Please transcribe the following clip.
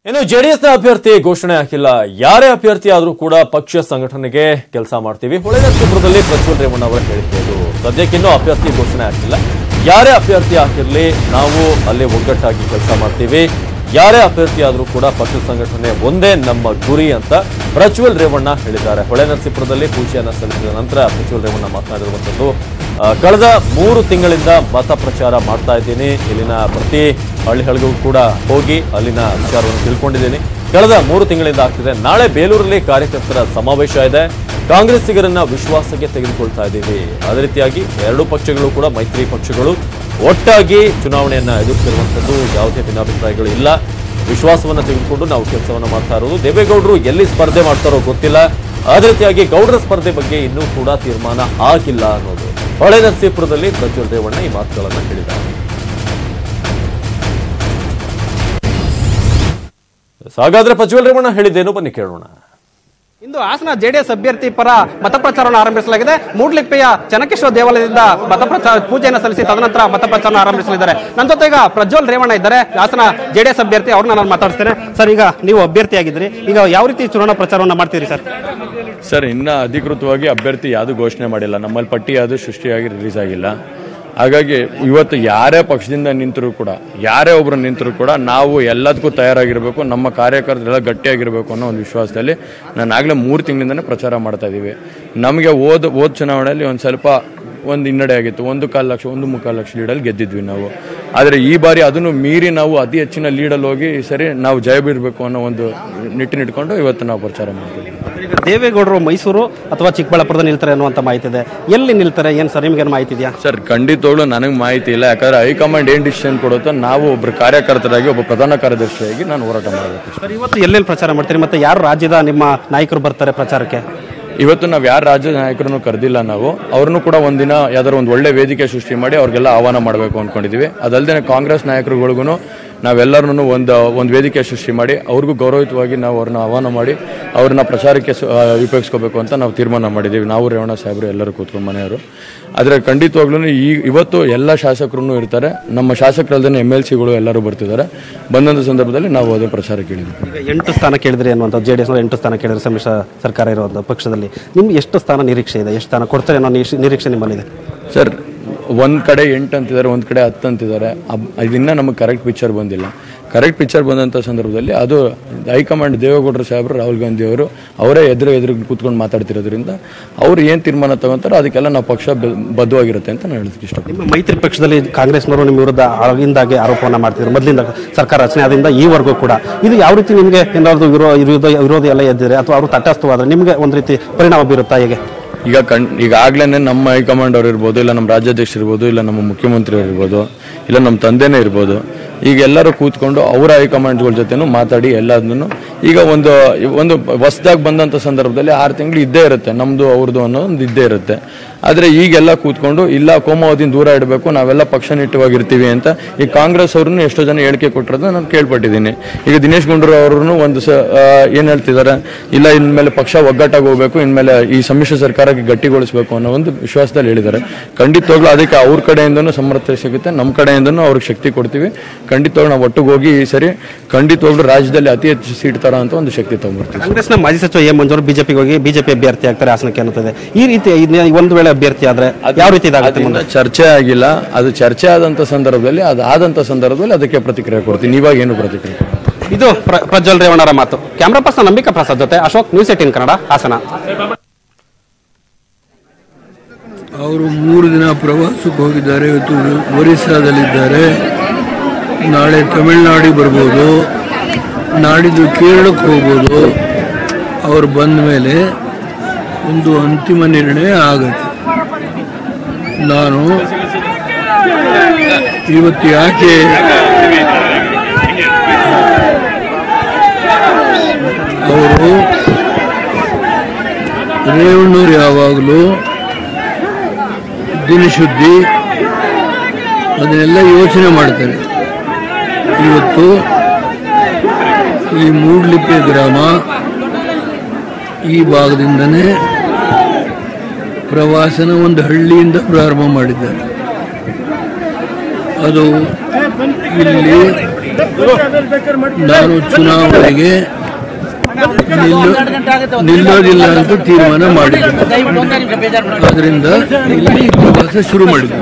ಇನ್ನು ಜೆಡಿಎಸ್ನ ಅಭ್ಯರ್ಥಿ ಘೋಷಣೆ ಆಗಿಲ್ಲ. ಯಾರೇ ಅಭ್ಯರ್ಥಿ ಆದರೂ ಕೂಡ ಪಕ್ಷ ಸಂಘಟನೆಗೆ ಕೆಲಸ ಮಾಡ್ತೀವಿ. ಹೊಳೆನರಸೀಪುರದಲ್ಲಿ ಪ್ರಜ್ವಲ್ ರೇವಣ್ಣ ಅವರ ಹೇಳಿಕೆ ಇದು. ಸದ್ಯಕ್ಕಿನ್ನೂ ಅಭ್ಯರ್ಥಿ ಘೋಷಣೆ ಆಗಿಲ್ಲ. ಯಾರೇ ಅಭ್ಯರ್ಥಿ ಆಗಿರಲಿ ನಾವು ಅಲ್ಲಿ ಒಗ್ಗಟ್ಟಾಗಿ ಕೆಲಸ ಮಾಡ್ತೀವಿ. ಯಾರೇ ಅಭ್ಯರ್ಥಿ ಆದರೂ ಕೂಡ ಪಕ್ಷ ಸಂಘಟನೆ ಒಂದೇ ನಮ್ಮ ಗುರಿ ಅಂತ ಪ್ರಜ್ವಲ್ ರೇವಣ್ಣ ಹೇಳಿದ್ದಾರೆ. ಹೊಳೆನರಸೀಪುರದಲ್ಲಿ ಪೂಜೆಯನ್ನ ಸಲ್ಲಿಸಿದ ನಂತರ ಪ್ರಜ್ವಲ್ ರೇವಣ್ಣ ಮಾತನಾಡಿರುವಂಥದ್ದು, ಕಳೆದ 3 ತಿಂಗಳಿಂದ ಮತ ಪ್ರಚಾರ ಮಾಡ್ತಾ ಇದ್ದೀನಿ. ಇಲ್ಲಿನ ಪ್ರತಿ ಹಳ್ಳಿಗಳಿಗೂ ಕೂಡ ಹೋಗಿ ಅಲ್ಲಿನ ವಿಚಾರವನ್ನು ತಿಳ್ಕೊಂಡಿದ್ದೀನಿ. ಕಳೆದ 3 ತಿಂಗಳಿಂದ ಆಗ್ತಿದೆ. ನಾಳೆ ಬೇಲೂರಲ್ಲಿ ಕಾರ್ಯಕರ್ತರ ಸಮಾವೇಶ ಇದೆ. ಕಾಂಗ್ರೆಸ್ಸಿಗರನ್ನ ವಿಶ್ವಾಸಕ್ಕೆ ತೆಗೆದುಕೊಳ್ತಾ ಇದ್ದೀವಿ. ಅದೇ ರೀತಿಯಾಗಿ 2 ಪಕ್ಷಗಳು ಕೂಡ ಮೈತ್ರಿ ಪಕ್ಷಗಳು ಒಟ್ಟಾಗಿ ಚುನಾವಣೆಯನ್ನ ಎದುರಿಸಿರುವಂಥದ್ದು. ಯಾವುದೇ ಭಿನ್ನಾಭಿಪ್ರಾಯಗಳು ಇಲ್ಲ. ವಿಶ್ವಾಸವನ್ನ ತೆಗೆದುಕೊಂಡು ನಾವು ಕೆಲಸವನ್ನ ಮಾಡ್ತಾ ಇರೋದು. ದೇವೇಗೌಡರು ಎಲ್ಲಿ ಸ್ಪರ್ಧೆ ಮಾಡ್ತಾರೋ ಗೊತ್ತಿಲ್ಲ. ಅದೇ ರೀತಿಯಾಗಿ ಗೌಡರ ಸ್ಪರ್ಧೆ ಬಗ್ಗೆ ಇನ್ನೂ ಕೂಡ ತೀರ್ಮಾನ ಆಗಿಲ್ಲ ಅನ್ನೋದು ಹೊಳೆನರಸೀಪುರದಲ್ಲಿ ಪ್ರಜ್ವಲ್ ರೇವಣ್ಣ ಈ ಮಾತುಗಳನ್ನ ಹೇಳಿದ್ದಾರೆ. ಹಾಗಾದ್ರೆ ಪ್ರಜ್ವಲ್ ರೇವಣ್ಣ ಹೇಳಿದ್ದೇನು ಬನ್ನಿ ಕೇಳೋಣ. ಇಂದು ಹಾಸನ ಜೆಡಿಎಸ್ ಅಭ್ಯರ್ಥಿ ಪರ ಮತಪ್ರಚಾರವನ್ನು ಆರಂಭಿಸಲಾಗಿದೆ. ಮೂಡ್ಲಿಪ್ಪೆಯ ಚನ್ನಕೇಶ್ವರ ದೇವಾಲಯದಿಂದ ಮತಪ್ರಚಾರ ಪೂಜೆಯನ್ನು ಸಲ್ಲಿಸಿ ತದನಂತರ ಮತಪ್ರಚಾರ ಆರಂಭಿಸಲಿದ್ದಾರೆ. ನನ್ನ ಜೊತೆ ಈಗ ಪ್ರಜ್ವಲ್ ರೇವಣ್ಣ ಇದ್ದಾರೆ, ಹಾಸನ ಜೆಡಿಎಸ್ ಅಭ್ಯರ್ಥಿ. ಅವ್ರನ್ನ ನಾನು ಮಾತಾಡ್ತೇನೆ. ಸರ್, ಈಗ ನೀವು ಅಭ್ಯರ್ಥಿ ಆಗಿದ್ರಿ, ಈಗ ಯಾವ ರೀತಿ ಚುನಾವಣಾ ಪ್ರಚಾರವನ್ನು ಮಾಡ್ತೀರಿ ಸರ್? ಸರ್, ಇನ್ನ ಅಧಿಕೃತವಾಗಿ ಅಭ್ಯರ್ಥಿ ಯಾವುದು ಘೋಷಣೆ ಮಾಡಿಲ್ಲ. ನಮ್ಮಲ್ಲಿ ಪಟ್ಟಿ ಯಾವುದು ಸೃಷ್ಟಿಯಾಗಿ ರಿಲೀಸ್ ಆಗಿಲ್ಲ. ಹಾಗಾಗಿ ಇವತ್ತು ಯಾರೇ ಪಕ್ಷದಿಂದ ನಿಂತರೂ ಕೂಡ, ಯಾರೇ ಒಬ್ರು ನಿಂತರೂ ಕೂಡ ನಾವು ಎಲ್ಲದಕ್ಕೂ ತಯಾರಾಗಿರ್ಬೇಕು, ನಮ್ಮ ಕಾರ್ಯಕರ್ತರೆಲ್ಲ ಗಟ್ಟಿಯಾಗಿರ್ಬೇಕು ಅನ್ನೋ ಒಂದು ವಿಶ್ವಾಸದಲ್ಲಿ ನಾನು ಆಗಲೇ 3 ತಿಂಗಳಿಂದನೇ ಪ್ರಚಾರ ಮಾಡ್ತಾ ಇದ್ದೀವಿ. ನಮಗೆ ಓದ್ ಚುನಾವಣೆಯಲ್ಲಿ ಒಂದು ಹಿನ್ನಡೆ ಆಗಿತ್ತು. 1.25 ಲಕ್ಷ 1.25 ಲಕ್ಷ ಲೀಡಲ್ಲಿ ಗೆದ್ದಿದ್ವಿ ನಾವು. ಆದರೆ ಈ ಬಾರಿ ಅದನ್ನು ಮೀರಿ ನಾವು ಅತಿ ಹೆಚ್ಚಿನ ಲೀಡಲ್ಲಿ ಹೋಗಿ ಸರಿ ನಾವು ಜಯ ಬೀರಬೇಕು ಅನ್ನೋ ಒಂದು ನಿಟ್ಟಿನಿಟ್ಕೊಂಡು ಇವತ್ತು ನಾವು ಪ್ರಚಾರ ಮಾಡ್ತೀವಿ. ಈಗ ದೇವೇಗೌಡರು ಮೈಸೂರು ಅಥವಾ ಚಿಕ್ಕಬಳ್ಳಾಪುರದ ನಿಲ್ತಾರೆ ಅನ್ನುವಂಥ ಮಾಹಿತಿ ಇದೆ. ಎಲ್ಲಿ ನಿಲ್ತಾರೆ ಏನು ಸರ್, ನಿಮ್ಗೇನು ಮಾಹಿತಿ ಇದೆಯಾ? ಸರ್, ಖಂಡಿತವಾಗ್ಲೂ ನನಗೆ ಮಾಹಿತಿ ಇಲ್ಲ. ಯಾಕಂದ್ರೆ ಹೈಕಮಾಂಡ್ ಏನು ಡಿಸಿಷನ್ ಕೊಡುತ್ತೋ ನಾವು ಒಬ್ಬರು ಕಾರ್ಯಕರ್ತರಾಗಿ, ಒಬ್ಬ ಪ್ರಧಾನ ಕಾರ್ಯದರ್ಶಿಯಾಗಿ ನಾನು ಹೋರಾಟ ಮಾಡಬೇಕು. ಸರ್, ಇವತ್ತು ಎಲ್ಲೆಲ್ಲಿ ಪ್ರಚಾರ ಮಾಡ್ತೀರಿ? ಮತ್ತೆ ಯಾರು ರಾಜ್ಯದ ನಿಮ್ಮ ನಾಯಕರು ಬರ್ತಾರೆ ಪ್ರಚಾರಕ್ಕೆ? ಇವತ್ತು ನಾವು ಯಾರು ರಾಜ್ಯ ನಾಯಕರನ್ನು ಕರೆದಿಲ್ಲ. ನಾವು ಅವ್ರನ್ನೂ ಕೂಡ ಒಂದಿನ ಯಾವ್ದಾದ್ರು ಒಂದು ಒಳ್ಳೆ ವೇದಿಕೆ ಸೃಷ್ಟಿ ಮಾಡಿ ಅವ್ರಿಗೆಲ್ಲ ಆಹ್ವಾನ ಮಾಡಬೇಕು ಅಂದ್ಕೊಂಡಿದ್ದೀವಿ. ಅದಲ್ಲದೆ ಕಾಂಗ್ರೆಸ್ ನಾಯಕರುಗಳಿಗೂ ನಾವೆಲ್ಲರನ್ನೂ ಒಂದು ವೇದಿಕೆ ಸೃಷ್ಟಿ ಮಾಡಿ ಅವ್ರಿಗೂ ಗೌರವಯುತವಾಗಿ ನಾವು ಅವ್ರನ್ನ ಆಹ್ವಾನ ಮಾಡಿ ಅವ್ರನ್ನ ಪ್ರಚಾರಕ್ಕೆ ಉಪಯೋಗಿಸ್ಕೋಬೇಕು ಅಂತ ನಾವು ತೀರ್ಮಾನ ಮಾಡಿದ್ದೀವಿ. ನಾವು ರೇವಣ್ಣ ಸಾಹೇಬರು ಎಲ್ಲರೂ ಕೂತ್ಕೊಂಡು ಮನೆಯವರು. ಆದರೆ ಖಂಡಿತವಾಗ್ಲೂ ಇವತ್ತು ಎಲ್ಲ ಶಾಸಕರು ಇರ್ತಾರೆ. ನಮ್ಮ ಶಾಸಕರಲ್ಲದೆ MLCಗಳು ಎಲ್ಲರೂ ಬರ್ತಿದ್ದಾರೆ. ಬಂದಂಥ ಸಂದರ್ಭದಲ್ಲಿ ನಾವು ಅದೇ ಪ್ರಚಾರಕ್ಕೆ ಕೇಳಿದ್ವಿ. 8 ಸ್ಥಾನ ಕೇಳಿದ್ರಿ ಅನ್ನುವಂಥ ಜೆಡಿಎಸ್ 8 ಸ್ಥಾನ ಕೇಳಿದ್ರೆ ಸಮ್ಮಿಶ್ರ ಸರ್ಕಾರ ಇರುವಂಥ ಪಕ್ಷದಲ್ಲಿ ನಿಮ್ಗೆ ಎಷ್ಟು ಸ್ಥಾನ ನಿರೀಕ್ಷೆ ಇದೆ? ಎಷ್ಟು ಸ್ಥಾನ ಕೊಡ್ತಾರೆ ಅನ್ನೋ ನಿರೀಕ್ಷೆ ನಿಮ್ಮಲ್ಲಿದೆ? ಸರ್, ಒಂದು ಕಡೆ 8 ಅಂತಿದ್ದಾರೆ, ಒಂದು ಕಡೆ 10 ಅಂತಿದ್ದಾರೆ. ಇದನ್ನ ನಮಗೆ ಕರೆಕ್ಟ್ ಪಿಕ್ಚರ್ ಬಂದಿಲ್ಲ. ಕರೆಕ್ಟ್ ಪಿಕ್ಚರ್ ಬಂದಂಥ ಸಂದರ್ಭದಲ್ಲಿ ಅದು ಹೈಕಮಾಂಡ್ ದೇವೇಗೌಡರು ಸಾಹೇಬರು, ರಾಹುಲ್ ಗಾಂಧಿ ಅವರು ಅವರೇ ಎದುರು ಕೂತ್ಕೊಂಡು ಮಾತಾಡ್ತಿರೋದ್ರಿಂದ ಅವ್ರು ಏನು ತೀರ್ಮಾನ ತಗೊಂತಾರೋ ಅದಕ್ಕೆಲ್ಲ ನಾವು ಪಕ್ಷ ಬದ್ಧವಾಗಿರುತ್ತೆ ಅಂತ ನಾನು ಹೇಳೋದಕ್ಕೆ ಇಷ್ಟಪಡ್ತೀನಿ. ನಿಮ್ಮ ಮೈತ್ರಿ ಪಕ್ಷದಲ್ಲಿ ಕಾಂಗ್ರೆಸ್ನವರು ನಿಮ್ಮ ವಿರುದ್ಧ ಆಗಿಂದಾಗೆ ಆರೋಪವನ್ನು ಮಾಡ್ತಿದ್ರು ಮೊದಲಿಂದ ಸರ್ಕಾರ ರಚನೆ ಆದ್ರಿಂದ ಈವರೆಗೂ ಕೂಡ. ಇದು ಯಾವ ರೀತಿ ನಿಮಗೆ ಏನಾದರೂ ವಿರೋಧ ಎಲ್ಲ ಎದ್ದಿದ್ರೆ ಅಥವಾ ಅವರು ತಟಸ್ಥವಾದ್ರೆ ನಿಮಗೆ ಒಂದು ರೀತಿ ಪರಿಣಾಮ ಬೀರುತ್ತಾ? ಹೇಗೆ? ಈಗಾಗಲೇ ನಮ್ಮ ಹೈಕಮಾಂಡ್ ಅವ್ರು ಇರ್ಬೋದು, ಇಲ್ಲ ನಮ್ಮ ರಾಜ್ಯಾಧ್ಯಕ್ಷರು ಇರ್ಬೋದು, ಇಲ್ಲ ನಮ್ಮ ಮುಖ್ಯಮಂತ್ರಿ ಇರ್ಬೋದು, ಇಲ್ಲ ನಮ್ಮ ತಂದೆನೇ ಇರ್ಬೋದು, ಈಗ ಎಲ್ಲರೂ ಕೂತ್ಕೊಂಡು ಅವರ ಹೈಕಮಾಂಡ್ಗಳ ಜೊತೆನೂ ಮಾತಾಡಿ ಎಲ್ಲದನ್ನು ಈಗ ಒಂದು ಹೊಸದಾಗಿ ಬಂದಂಥ ಸಂದರ್ಭದಲ್ಲಿ 6 ತಿಂಗಳು ಇದ್ದೇ ಇರುತ್ತೆ, ನಮ್ಮದು ಅವ್ರದ್ದು ಅನ್ನೋ ಒಂದು ಇದ್ದೇ ಇರುತ್ತೆ. ಆದರೆ ಈಗೆಲ್ಲ ಕೂತ್ಕೊಂಡು ಇಲ್ಲ ಕೋಮುವಾದಿನ ದೂರ ಇಡಬೇಕು, ನಾವೆಲ್ಲ ಪಕ್ಷನಿಷ್ಠವಾಗಿರ್ತೀವಿ ಅಂತ ಈ ಕಾಂಗ್ರೆಸ್ ಅವ್ರನ್ನು ಎಷ್ಟೋ ಜನ ಹೇಳಿಕೆ ಕೊಟ್ಟಿರೋದು ನಾನು ಕೇಳ್ಪಟ್ಟಿದ್ದೀನಿ. ಈಗ ದಿನೇಶ್ ಗುಂಡೂರಾವ್ ಅವ್ರನ್ನು ಏನು ಹೇಳ್ತಿದ್ದಾರೆ, ಇಲ್ಲ ಇನ್ಮೇಲೆ ಪಕ್ಷ ಒಗ್ಗಟ್ಟಾಗಿ ಹೋಗ್ಬೇಕು, ಇನ್ಮೇಲೆ ಈ ಸಮ್ಮಿಶ್ರ ಸರ್ಕಾರಕ್ಕೆ ಗಟ್ಟಿಗೊಳಿಸಬೇಕು ಅನ್ನೋ ಒಂದು ವಿಶ್ವಾಸದಲ್ಲಿ ಹೇಳಿದ್ದಾರೆ. ಖಂಡಿತವಾಗ್ಲೂ ಅದಕ್ಕೆ ಅವ್ರ ಕಡೆಯಿಂದನೂ ಸಮರ್ಥನೆ ಸಿಗುತ್ತೆ, ನಮ್ಮ ಕಡೆಯಿಂದನೂ ಅವ್ರಿಗೆ ಶಕ್ತಿ ಕೊಡ್ತೀವಿ. ಖಂಡಿತವಾಗ್ಲೂ ನಾವು ಒಟ್ಟಿಗೆ ಹೋಗಿ ಈ ಸರಿ ಖಂಡಿತವಾಗ್ಲೂ ರಾಜ್ಯದಲ್ಲಿ ಅತಿ ಹೆಚ್ಚು ಸೀಟ್ ತರ ಅಂತ ಒಂದು ಶಕ್ತಿ ತಗೊಂಡ್ಬರ್ತೀವಿ. ಕಾಂಗ್ರೆಸ್ನ ಮಾಜಿ ಸಚಿವ ಎ ಮಂಜೂರು ಬಿಜೆಪಿಗೆ ಹೋಗಿ ಬಿಜೆಪಿ ಅಭ್ಯರ್ಥಿ ಆಗ್ತಾರೆ ಹಾಸನಕ್ಕೆ ಅನ್ನುತ್ತದೆ. ಈ ರೀತಿ ಒಂದು ವೇಳೆ ಅಭ್ಯರ್ಥಿ ಆದ್ರೆ ಯಾವ ರೀತಿ ಇದಾಗುತ್ತೆ? ಚರ್ಚೆ ಆಗಿಲ್ಲ. ಅದು ಚರ್ಚೆ ಆದಂತ ಸಂದರ್ಭದಲ್ಲಿ ಅದಕ್ಕೆ ಪ್ರತಿಕ್ರಿಯೆ ಕೊಡ್ತೀನಿ. ಇವಾಗ ಏನು ಪ್ರತಿಕ್ರಿಯೆ? ಇದು ಪ್ರಜ್ವಲ್ ರೇವಣ್ಣರ ಮಾತು. ಕ್ಯಾಮರಾ ಪರ್ಸನ್ ನಂಬಿಕಾ ಪ್ರಸಾದ್ ಜೊತೆ ಅಶೋಕ್, ನ್ಯೂಸ್ 18 ಕನ್ನಡ, ಹಾಸನ. ಅವರು 3 ದಿನ ಪ್ರವಾಸಕ್ಕೆ ಹೋಗಿದ್ದಾರೆ. ಇವತ್ತು ಒರಿಸ್ಸಾದಲ್ಲಿದ್ದಾರೆ. ನಾಳೆ ತಮಿಳುನಾಡಿಗೆ ಬರ್ಬೋದು, ನಾಡಿದ್ದು ಕೇರಳಕ್ಕೆ ಹೋಗ್ಬೋದು. ಅವರು ಬಂದ ಮೇಲೆ ಒಂದು ಅಂತಿಮ ನಿರ್ಣಯ ಆಗುತ್ತೆ. ನಾನು ಇವತ್ತು ಯಾಕೆ ಅವರು ರೇವಣ್ಣವ್ರು ಯಾವಾಗಲೂ ದಿನಶುದ್ಧಿ ಅದನ್ನೆಲ್ಲ ಯೋಚನೆ ಮಾಡ್ತಾರೆ. ಇವತ್ತು ಈ ಮೂಡ್ಲಿಪ್ಪೆ ಗ್ರಾಮ ಈ ಭಾಗದಿಂದನೇ ಪ್ರವಾಸನ ಒಂದು ಹಳ್ಳಿಯಿಂದ ಪ್ರಾರಂಭ ಮಾಡಿದ್ದಾರೆ. ಅದು ಇಲ್ಲಿ ನಾನು ಚುನಾವಣೆಗೆ ನಿಲ್ಲೋದಿಲ್ಲ ಅಂತ ತೀರ್ಮಾನ ಮಾಡಿದ್ದೆ. ಅದರಿಂದ ಇಲ್ಲಿ ಪ್ರವಾಸ ಶುರು ಮಾಡಿದ್ದೆ.